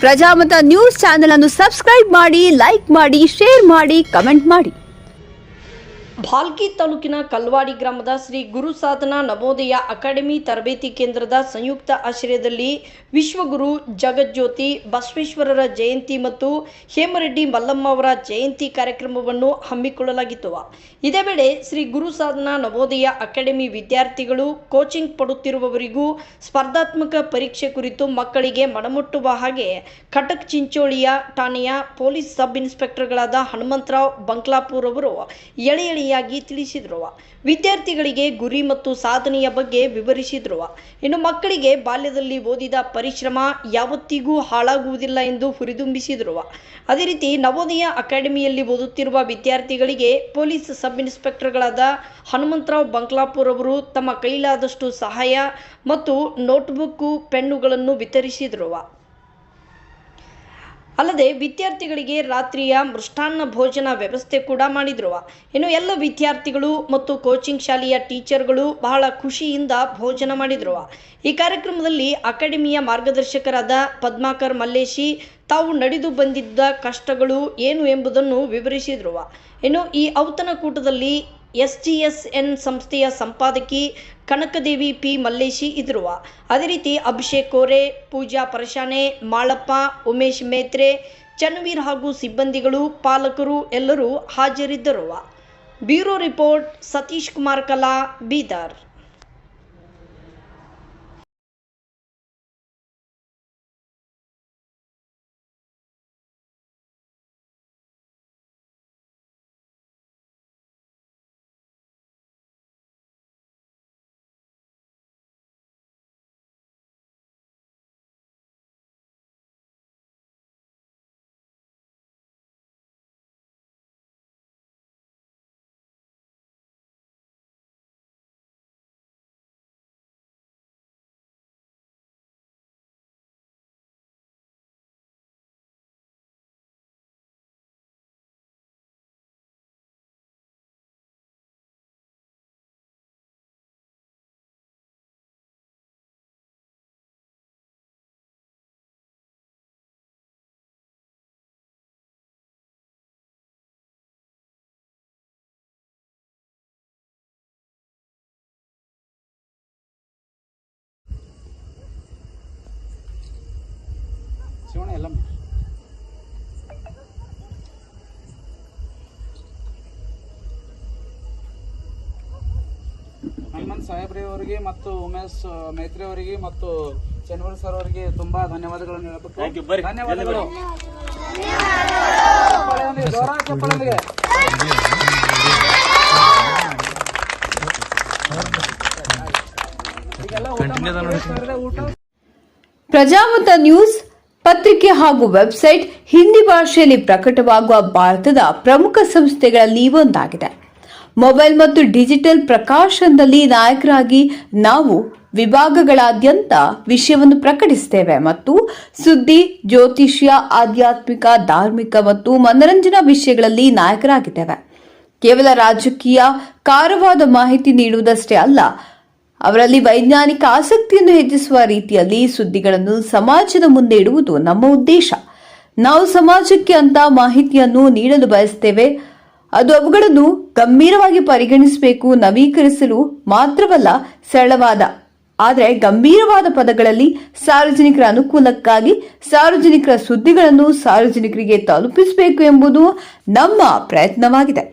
Prajamata news channel ಅನ್ನು subscribe ಮಾಡಿ, like ಮಾಡಿ, ಶೇರ್ ಮಾಡಿ, ಕಮೆಂಟ್ ಮಾಡಿ. ಭಾಲ್ಕಿ ತಾಲೂಕಿನ ಕಲ್ವಾಡಿ ಗ್ರಾಮದ ಶ್ರೀ ಗುರು ಸಾಧನಾ ನವೋದಯ ಅಕಾಡೆಮಿ ತರಬೇತಿ ಕೇಂದ್ರದ ಸಂಯುಕ್ತ ಆಶ್ರಯದಲ್ಲಿ ವಿಶ್ವಗುರು ಜಗಜ್ಯೋತಿ ಬಸವೇಶ್ವರರ ಜಯಂತಿ ಮತ್ತು ಹೇಮರೆಡ್ಡಿ ಮಲ್ಲಮ್ಮ ಅವರ ಜಯಂತಿ ಕಾರ್ಯಕ್ರಮವನ್ನು ಹಮ್ಮಿಕೊಳ್ಳಲಾಗಿತ್ತು. ಇದೇ ವೇಳೆ ಶ್ರೀ ಗುರು ಸಾಧನಾ ನವೋದಯ ಅಕಾಡೆಮಿ ವಿದ್ಯಾರ್ಥಿಗಳು ಕೋಚಿಂಗ್ ಪಡೆಯುತ್ತಿರುವವರಿಗೂ ಸ್ಪರ್ಧಾತ್ಮಕ ಪರೀಕ್ಷೆ ಕುರಿತು ಮಕ್ಕಳಿಗೆ ಮನಮುಟ್ಟುವ ಹಾಗೆ ಕಟಕ್ ಚಿಂಚೋಳಿಯ ಠಾಣೆಯ ಪೊಲೀಸ್ ಸಬ್ ಇನ್ಸ್ಪೆಕ್ಟರ್ಗಳಾದ ಹನುಮಂತರಾವ್ ಬಂಕ್ಲಾಪುರ್ ಅವರು ಎಳೆಯಾಗಿ ತಿಳಿಸಿದರು. ವಿದ್ಯಾರ್ಥಿಗಳಿಗೆ ಗುರಿ ಮತ್ತು ಸಾಧನೆಯ ಬಗ್ಗೆ ವಿವರಿಸಿದರು. ಇನ್ನು ಮಕ್ಕಳಿಗೆ ಬಾಲ್ಯದಲ್ಲಿ ಓದಿದ ಪರಿಶ್ರಮ ಯಾವತ್ತಿಗೂ ಹಾಳಾಗುವುದಿಲ್ಲ ಎಂದು ಹುರಿದುಂಬಿಸಿದರು. ಅದೇ ರೀತಿ ನವೋದಯ ಅಕಾಡೆಮಿಯಲ್ಲಿ ಓದುತ್ತಿರುವ ವಿದ್ಯಾರ್ಥಿಗಳಿಗೆ ಪೊಲೀಸ್ ಸಬ್ ಇನ್ಸ್ಪೆಕ್ಟರ್ಗಳಾದ ಹನುಮಂತರಾವ್ ಬಂಕ್ಲಾಪುರ್ ಅವರು ತಮ್ಮ ಕೈಲಾದಷ್ಟು ಸಹಾಯ ಮತ್ತು ನೋಟ್ಬುಕ್ ಪೆನ್ನುಗಳನ್ನು ವಿತರಿಸಿದರು. ಅಲ್ಲದೆ ವಿದ್ಯಾರ್ಥಿಗಳಿಗೆ ರಾತ್ರಿಯ ಮೃಷ್ಟಾನ್ನ ಭೋಜನ ವ್ಯವಸ್ಥೆ ಕೂಡ ಮಾಡಿದ್ರು. ಇನ್ನು ಎಲ್ಲ ವಿದ್ಯಾರ್ಥಿಗಳು ಮತ್ತು ಕೋಚಿಂಗ್ ಶಾಲೆಯ ಟೀಚರ್ಗಳು ಬಹಳ ಖುಷಿಯಿಂದ ಭೋಜನ ಮಾಡಿದ್ರು. ಈ ಕಾರ್ಯಕ್ರಮದಲ್ಲಿ ಅಕಾಡೆಮಿಯ ಮಾರ್ಗದರ್ಶಕರಾದ ಪದ್ಮಾಕರ್ ಮಲ್ಲೇಶಿ ತಾವು ನಡೆದು ಬಂದಿದ್ದ ಕಷ್ಟಗಳು ಏನು ಎಂಬುದನ್ನು ವಿವರಿಸಿದ್ರು. ಇನ್ನು ಈ ಔತಣಕೂಟದಲ್ಲಿ SGSN ಸಂಸ್ಥೆಯ ಸಂಪಾದಕಿ ಕನಕದೇವಿ ಪಿ ಮಲ್ಲೇಶಿ ಇದ್ರು. ಅದೇ ರೀತಿ ಅಭಿಷೇಕ್ ಕೋರೆ, ಪೂಜಾ ಪರಶಾನೆ, ಮಾಳಪ್ಪ, ಉಮೇಶ್ ಮೇತ್ರೆ, ಚನ್ನವೀರ್ ಹಾಗೂ ಸಿಬ್ಬಂದಿಗಳು, ಪಾಲಕರು ಎಲ್ಲರೂ ಹಾಜರಿದ್ದರು. ಬ್ಯೂರೋ ರಿಪೋರ್ಟ್ ಸತೀಶ್ ಕುಮಾರ್ ಕಲಾ, ಬೀದರ್. ಹನುಮಂತ್ ಸಾಹೇಬ್ರಿ ಅವರಿಗೆ ಮತ್ತು ಉಮೇಶ್ ಮೈತ್ರಿ ಅವರಿಗೆ ಮತ್ತು ಚನ್ನವೀರ್ ಸರ್ ಅವರಿಗೆ ತುಂಬಾ ಧನ್ಯವಾದಗಳನ್ನು ಹೇಳಬೇಕು. ಧನ್ಯವಾದಗಳು. ಪ್ರಜಾಮತ ನ್ಯೂಸ್ ಪತ್ರಿಕೆ ಹಾಗೂ ವೆಬ್ಸೈಟ್ ಹಿಂದಿ ಭಾಷೆಯಲ್ಲಿ ಪ್ರಕಟವಾಗುವ ಭಾರತದ ಪ್ರಮುಖ ಸಂಸ್ಥೆಗಳಲ್ಲಿ ಒಂದಾಗಿದೆ. ಮೊಬೈಲ್ ಮತ್ತು ಡಿಜಿಟಲ್ ಪ್ರಕಾಶನದಲ್ಲಿ ನಾಯಕರಾಗಿ ನಾವು ವಿಭಾಗಗಳಾದ್ಯಂತ ವಿಷಯವನ್ನು ಪ್ರಕಟಿಸುತ್ತೇವೆ ಮತ್ತು ಸುದ್ದಿ, ಜ್ಯೋತಿಷ್ಯ, ಆಧ್ಯಾತ್ಮಿಕ, ಧಾರ್ಮಿಕ ಮತ್ತು ಮನರಂಜನಾ ವಿಷಯಗಳಲ್ಲಿ ನಾಯಕರಾಗಿದ್ದೇವೆ. ಕೇವಲ ರಾಜಕೀಯ ಕಾರವಾದ ಮಾಹಿತಿ ನೀಡುವುದಷ್ಟೇ ಅಲ್ಲ, ಅವರಲ್ಲಿ ವೈಜ್ಞಾನಿಕ ಆಸಕ್ತಿಯನ್ನು ಹೆಚ್ಚಿಸುವ ರೀತಿಯಲ್ಲಿ ಸುದ್ದಿಗಳನ್ನು ಸಮಾಜದ ಮುಂದೆ ಇಡುವುದು ನಮ್ಮ ಉದ್ದೇಶ. ನಾವು ಸಮಾಜಕ್ಕೆ ಅಂತ ಮಾಹಿತಿಯನ್ನು ನೀಡಲು ಬಯಸುತ್ತೇವೆ. ಅದು ಅವುಗಳನ್ನು ಗಂಭೀರವಾಗಿ ಪರಿಗಣಿಸಬೇಕು, ನವೀಕರಿಸಲು ಮಾತ್ರವಲ್ಲ, ಸರಳವಾದ ಆದರೆ ಗಂಭೀರವಾದ ಪದಗಳಲ್ಲಿ ಸಾರ್ವಜನಿಕರ ಅನುಕೂಲಕ್ಕಾಗಿ ಸಾರ್ವಜನಿಕರ ಸುದ್ದಿಗಳನ್ನು ಸಾರ್ವಜನಿಕರಿಗೆ ತಲುಪಿಸಬೇಕು ಎಂಬುದು ನಮ್ಮ ಪ್ರಯತ್ನವಾಗಿದೆ.